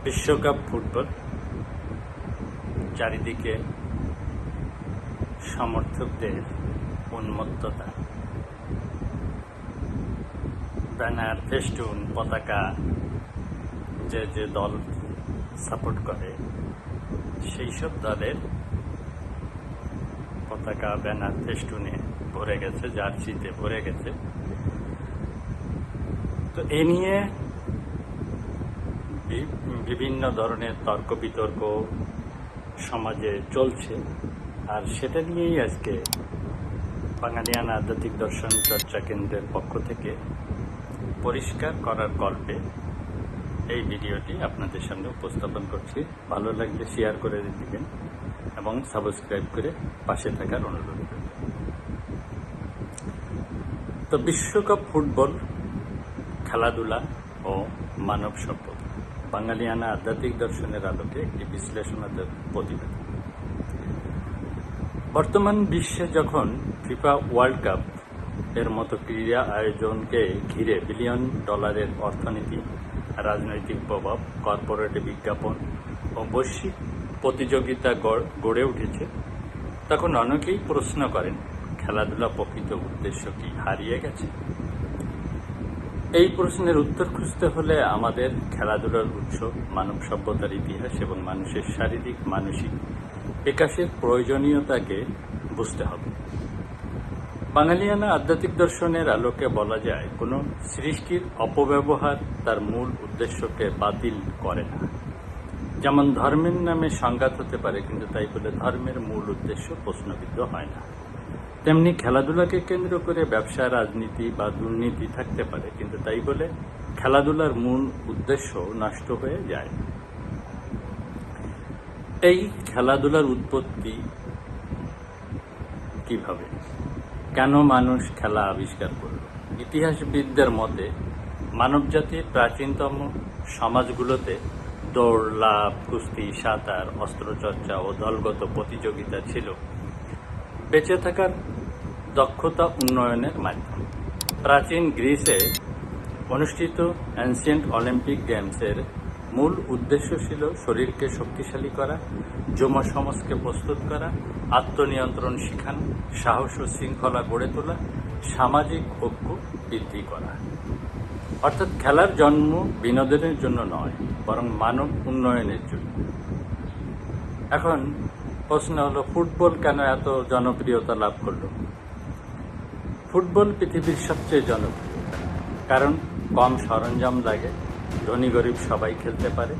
বিশ্বকাপ ফুটবল, চারিদিকে সমর্থকদের উন্মত্ততা, ব্যানার, ফেস্টুন, পতাকা, যে যে দল সাপোর্ট করে সেই সব দলের পতাকা, ব্যানার, ফেস্টুনে ভরে গেছে, জার্সিতে ভরে গেছে। তো এ নিয়ে বিভিন্ন ধরনের তর্ক বিতর্ক সমাজে চলছে, আর সেটা নিয়েই আজকে বাঙালিয়ানা আধ্যাত্মিক দর্শন চর্চা কেন্দ্রের পক্ষ থেকে পরিষ্কার করার গল্পে এই ভিডিওটি আপনাদের সামনে উপস্থাপন করছি। ভালো লাগলে শেয়ার করে দিবেন এবং সাবস্ক্রাইব করে পাশে থাকার অনুরোধ করবেন। তো বিশ্বকাপ ফুটবল, খেলাধুলা ও মানব সভ্যতা, বাঙালিয়ানা আধ্যাত্মিক দর্শনের আলোকে একটি বিশ্লেষণাত্মক প্রতিবেদন। বর্তমান বিশ্বে যখন ফিফা ওয়ার্ল্ড কাপ এর মতো ক্রীড়া আয়োজনকে ঘিরে বিলিয়ন ডলারের অর্থনীতি, রাজনৈতিক প্রভাব, কর্পোরেট বিজ্ঞাপন ও বৈশ্বিক প্রতিযোগিতা গড়ে উঠেছে, তখন অনেকেই প্রশ্ন করেন, খেলাধুলা প্রকৃত উদ্দেশ্য কি হারিয়ে গেছে? এই প্রশ্নের উত্তর খুঁজতে হলে আমাদের খেলাধুলার উৎস, মানব সভ্যতার ইতিহাস এবং মানুষের শারীরিক মানসিক বিকাশের প্রয়োজনীয়তাকে বুঝতে হবে। বাঙালিয়ানা আধ্যাত্মিক দর্শনের আলোকে বলা যায়, কোনো সৃষ্টির অপব্যবহার তার মূল উদ্দেশ্যকে বাতিল করে না। যেমন ধর্মের নামে সংঘাত হতে পারে, কিন্তু তাই বলে ধর্মের মূল উদ্দেশ্য প্রশ্নবিদ্ধ হয় না। তেমনি খেলাধুলাকে কেন্দ্র করে ব্যবসা, রাজনীতি বা দুর্নীতি থাকতে পারে, কিন্তু তাই বলে খেলাধুলার মূল উদ্দেশ্য নষ্ট হয়ে যায়। এই খেলাধুলার উৎপত্তি কিভাবে, কেন মানুষ খেলা আবিষ্কার করল? ইতিহাসবিদদের মতে মানবজাতির প্রাচীনতম সমাজগুলোতে দৌড়, লাফ, কুস্তি, সাঁতার, অস্ত্রচর্চা ও দলগত প্রতিযোগিতা ছিল বেঁচে থাকার দক্ষতা উন্নয়নের মাধ্যম। প্রাচীন গ্রিসে অনুষ্ঠিত অ্যানসিয়েন্ট অলিম্পিক গেমসের মূল উদ্দেশ্য ছিল শরীরকে শক্তিশালী করা, যৌন সমাজকে প্রস্তুত করা, আত্মনিয়ন্ত্রণ শেখানো, সাহস ও শৃঙ্খলা গড়ে তোলা, সামাজিক ঐক্য বৃদ্ধি করা। অর্থাৎ খেলার জন্ম বিনোদনের জন্য নয়, বরং মানব উন্নয়নের জন্য। এখন প্রশ্ন হলো, ফুটবল কেন এত জনপ্রিয়তা লাভ করলো? ফুটবল পৃথিবীর সবচেয়ে জনপ্রিয় কারণ কম সরঞ্জাম লাগে, ধনী গরিব সবাই খেলতে পারে,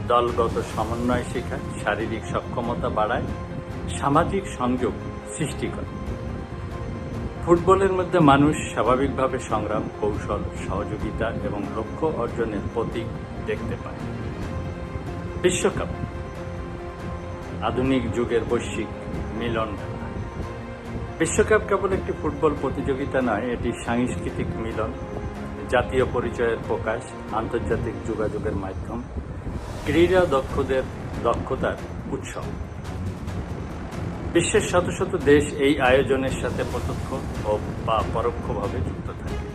দলগত সমন্বয় শেখায়, শারীরিক সক্ষমতা বাড়ায়, সামাজিক সংযোগ সৃষ্টি করে। ফুটবলের মধ্যে মানুষ স্বাভাবিকভাবে সংগ্রাম, কৌশল, সহযোগিতা এবং লক্ষ্য অর্জনের প্রতীক দেখতে পায়। বিশ্বকাপ আধুনিক যুগের বৈশ্বিক মিলন খেলা। বিশ্বকাপ কেবল একটি ফুটবল প্রতিযোগিতা নয়, এটি সাংস্কৃতিক মিলন, জাতীয় পরিচয়ের প্রকাশ, আন্তর্জাতিক যোগাযোগের মাধ্যম, ক্রীড়া দক্ষতার উৎসব। বিশ্বের শত শত দেশ এই আয়োজনের সাথে প্রত্যক্ষ ও বা পরোক্ষভাবে যুক্ত থাকে।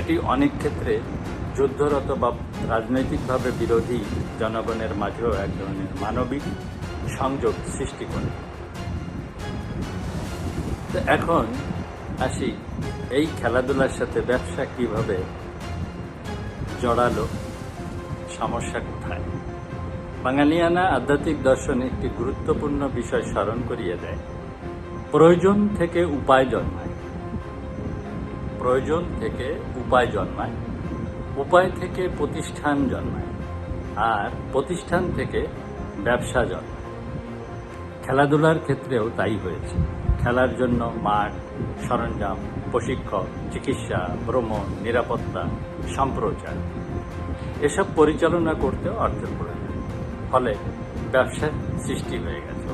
এটি অনেক ক্ষেত্রে যুদ্ধরত বা রাজনৈতিকভাবে বিরোধী জনগণের মাঝেও এক ধরনের মানবিক সংযোগ সৃষ্টি করে। তো এখন আসি, এই খেলাধুলার সাথে ব্যবসা কিভাবে জড়ালো, সমস্যা কোথায়? বাঙালিয়ানা আধ্যাত্মিক দর্শন একটি গুরুত্বপূর্ণ বিষয় স্মরণ করিয়ে দেয়। প্রয়োজন থেকে উপায় জন্মায়, প্রয়োজন থেকে উপায় জন্মায়, উপায় থেকে প্রতিষ্ঠান জন্মায়, আর প্রতিষ্ঠান থেকে ব্যবসা জন্মায়। খেলাধুলার ক্ষেত্রেও তাই হয়েছে। খেলার জন্য মাঠ, সরঞ্জাম, প্রশিক্ষক, চিকিৎসা, ভ্রমণ, নিরাপত্তা, সম্প্রচার এসব পরিচালনা করতে অর্থের প্রয়োজন। ফলে ব্যবসার সৃষ্টি হয়ে গেছে।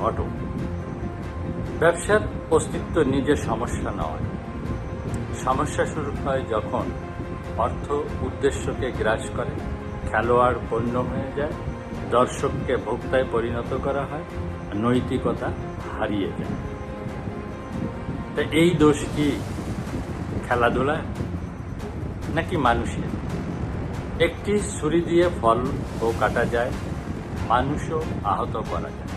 ব্যবসার অস্তিত্ব নিজের সমস্যা নয়, সমস্যা শুরু হয় যখন অর্থ উদ্দেশ্যকে গ্রাস করে, খেলোয়াড় পণ্য হয়ে যায়, দর্শককে ভোক্তায় পরিণত করা হয়, নৈতিকতা হারিয়ে যায়। তা এই দোষ কি খেলাধুলা নাকি মানুষের? একটি ছুরি দিয়ে ফল ও কাটা যায়, মানুষও আহত করা যায়।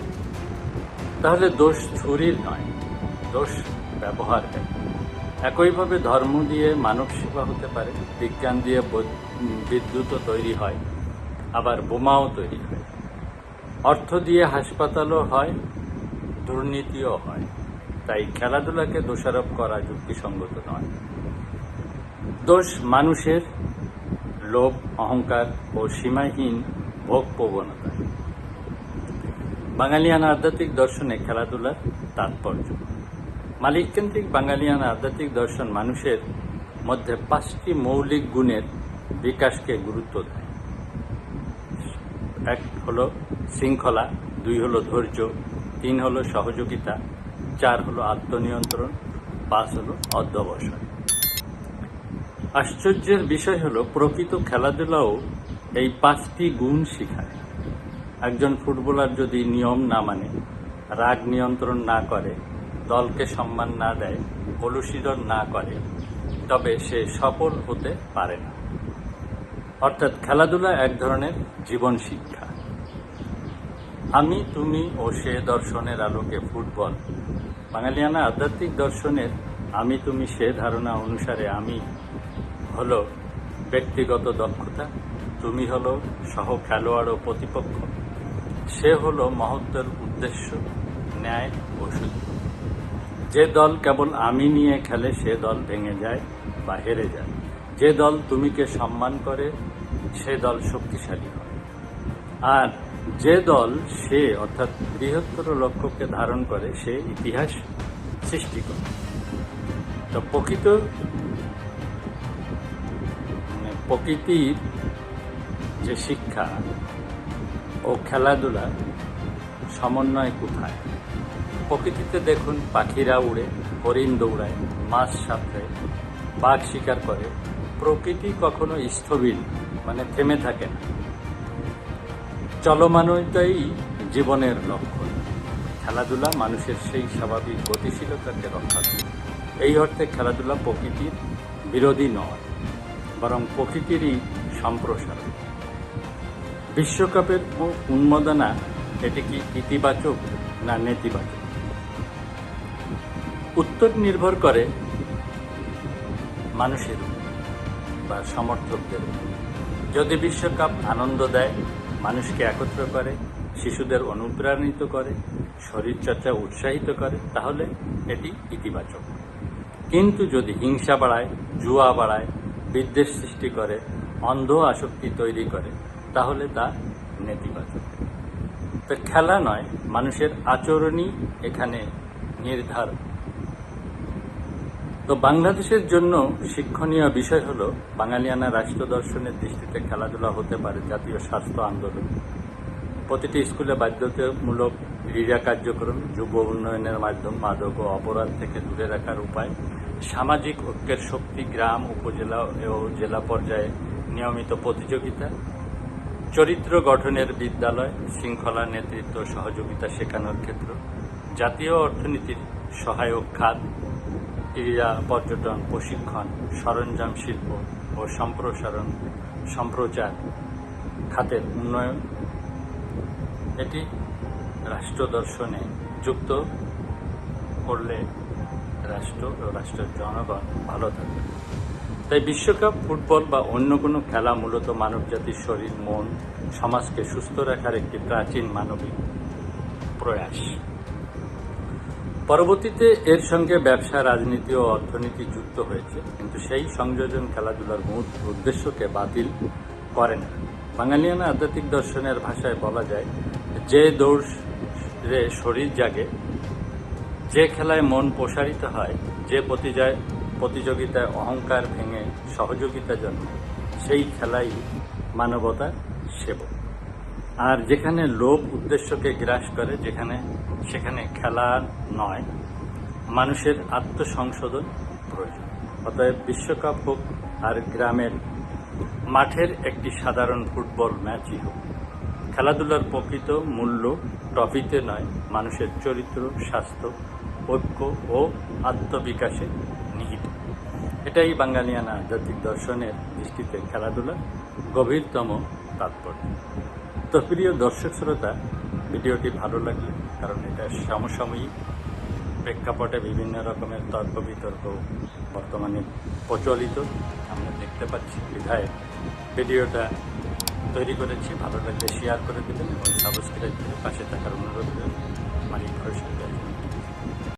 তাহলে দোষ ছুরির নয়, দোষ ব্যবহারকারী। একইভাবে ধর্ম দিয়ে মানব সেবা হতে পারে, বিজ্ঞান দিয়ে বিদ্যুৎও তৈরি হয়, আবার বোমাও তৈরি হয়। অর্থ দিয়ে হাসপাতালও হয়, দুর্নীতিও হয়। তাই খেলাধুলাকে দোষারোপ করা যুক্তিসঙ্গত নয়। দোষ মানুষের লোভ, অহংকার ও সীমাহীন ভোগ প্রবণতা। বাঙালিয়ানা আধ্যাত্মিক দর্শনে খেলাধুলার তাৎপর্য। মালিককেন্দ্রিক বাঙালিয়ানা আধ্যাত্মিক দর্শন মানুষের মধ্যে 5টি মৌলিক গুণের বিকাশকে গুরুত্ব দেয়। 1 হলো শৃঙ্খলা, 2 হলো ধৈর্য, 3 হলো সহযোগিতা, 4 হলো আত্মনিয়ন্ত্রণ, 5 হলো অধ্যবসায়। আশ্চর্যের বিষয় হলো প্রকৃত খেলাধুলাও এই 5টি গুণ শিখায়। একজন ফুটবলার যদি নিয়ম না মানে, রাগ নিয়ন্ত্রণ না করে, দলকে সম্মান না দেয়, অনুশীলন না করে, তবে সে সফল হতে পারে না। অর্থাৎ খেলাধুলা এক ধরনের জীবন শিক্ষা। আমি, তুমি ও সে দর্শনের আলোকে ফুটবল। বাঙালিয়ানা আধ্যাত্মিক দর্শনের আমি, তুমি, সে ধারণা অনুসারে আমি হলো ব্যক্তিগত দক্ষতা, তুমি হলো সহ খেলোয়াড় ও প্রতিপক্ষ, সে হলো মহত্বের উদ্দেশ্য, ন্যায় ও সত্য। যে দল কেবল আমি নিয়ে খেলে সে দল ভেঙে যায় বা হেরে যায়। যে দল তুমিকে সম্মান করে সে দল শক্তিশালী হয়। আর যে দল সে অর্থাৎ বৃহত্তর লক্ষ্যকে ধারণ করে সে ইতিহাস সৃষ্টি করে। তো প্রকৃতির যে শিক্ষা ও খেলাধুলা সমন্বয় কোথায়? প্রকৃতিতে দেখুন, পাখিরা উড়ে, হরিণ দৌড়ায়, মাছ সাঁতরে, বাঘ শিকার করে। প্রকৃতি কখনো স্থবির মানে থেমে থাকে না। চলমানতাই জীবনের লক্ষণ। খেলাধুলা মানুষের সেই স্বাভাবিক গতিশীলতাকে রক্ষা করে। এই অর্থে খেলাধুলা প্রকৃতির বিরোধী নয়, বরং প্রকৃতিরই সম্প্রসারণ। বিশ্বকাপের উন্মাদনা এটি কি ইতিবাচক না নেতিবাচক? উত্তর নির্ভর করে মানুষের বা সমর্থকদের। যদি বিশ্বকাপ আনন্দ দেয়, মানুষকে একত্র করে, শিশুদের অনুপ্রাণিত করে, শরীরচর্চা উৎসাহিত করে, তাহলে এটি ইতিবাচক। কিন্তু যদি হিংসা বাড়ায়, জুয়া বাড়ায়, বিদ্বেষ সৃষ্টি করে, অন্ধ আসক্তি তৈরি করে, তাহলে তা নেতিবাচক। তো খেলা নয়, মানুষের আচরণই এখানে নির্ধারণ। তো বাংলাদেশের জন্য শিক্ষণীয় বিষয় হলো, বাঙালিয়ানা রাষ্ট্র দর্শনের দৃষ্টিতে খেলাধুলা হতে পারে জাতীয় স্বাস্থ্য আন্দোলন। প্রতিটি স্কুলে বাধ্যতামূলক ক্রীড়া কার্যক্রম, যুব উন্নয়নের মাধ্যম, মাদক ও অপরাধ থেকে দূরে রাখার উপায়, সামাজিক ঐক্যের শক্তি, গ্রাম, উপজেলা ও জেলা পর্যায়ে নিয়মিত প্রতিযোগিতা, চরিত্র গঠনের বিদ্যালয়, শৃঙ্খলা, নেতৃত্ব, সহযোগিতা শেখানোর ক্ষেত্র, জাতীয় অর্থনীতির সহায়ক খাত, ক্রীড়া, পর্যটন, প্রশিক্ষণ, সরঞ্জাম শিল্প ও সম্প্রচার খাতের উন্নয়ন, এটি রাষ্ট্র দর্শনে যুক্ত করলে রাষ্ট্র ও রাষ্ট্রের জনগণ ভালো থাকবে। তাই বিশ্বকাপ, ফুটবল বা অন্য কোনো খেলা মূলত মানবজাতির শরীর, মন, সমাজকে সুস্থ রাখার একটি প্রাচীন মানবিক প্রয়াস। পরবর্তীতে এর সঙ্গে ব্যবসা, রাজনীতি ও অর্থনীতি যুক্ত হয়েছে, কিন্তু সেই সংযোজন খেলাধুলার মূল উদ্দেশ্যকে বাতিল করে না। বাঙালিয়ানা আধ্যাত্মিক দর্শনের ভাষায় বলা যায়, যে দৌড়ে শরীর জাগে, যে খেলায় মন প্রসারিত হয়, যে প্রতিযোগিতায় অহংকার ভেঙে সহযোগিতা জন্মায়, সেই খেলাই মানবতার সেবক। আর যেখানে লোভ উদ্দেশ্যকে গ্রাস করে, সেখানে খেলা নয়, মানুষের আত্মসংশোধন প্রয়োজন। অতএব বিশ্বকাপ হোক আর গ্রামের মাঠের একটি সাধারণ ফুটবল ম্যাচই হোক, খেলাধুলার প্রকৃত মূল্য ট্রফিতে নয়, মানুষের চরিত্র, স্বাস্থ্য, ঐক্য ও আত্মবিকাশে নিহিত। এটাই বাঙালিয়ানা আধ্যাত্মিক দর্শনের দৃষ্টিতে খেলাধুলার গভীরতম তাৎপর্য। তো প্রিয় দর্শক শ্রোতা, ভিডিওটি ভালো লাগলে, কারণ এটা সমসাময়িক প্রেক্ষাপটে বিভিন্ন রকমের তর্ক বিতর্ক বর্তমানে প্রচলিত আমরা দেখতে পাচ্ছি, বিধায় ভিডিওটা তৈরি করেছি। ভালো লাগলে শেয়ার করে দেবেন এবং সাবস্ক্রাইব করে পাশে থাকার অনুরোধ করে মালিক ফয়সাল।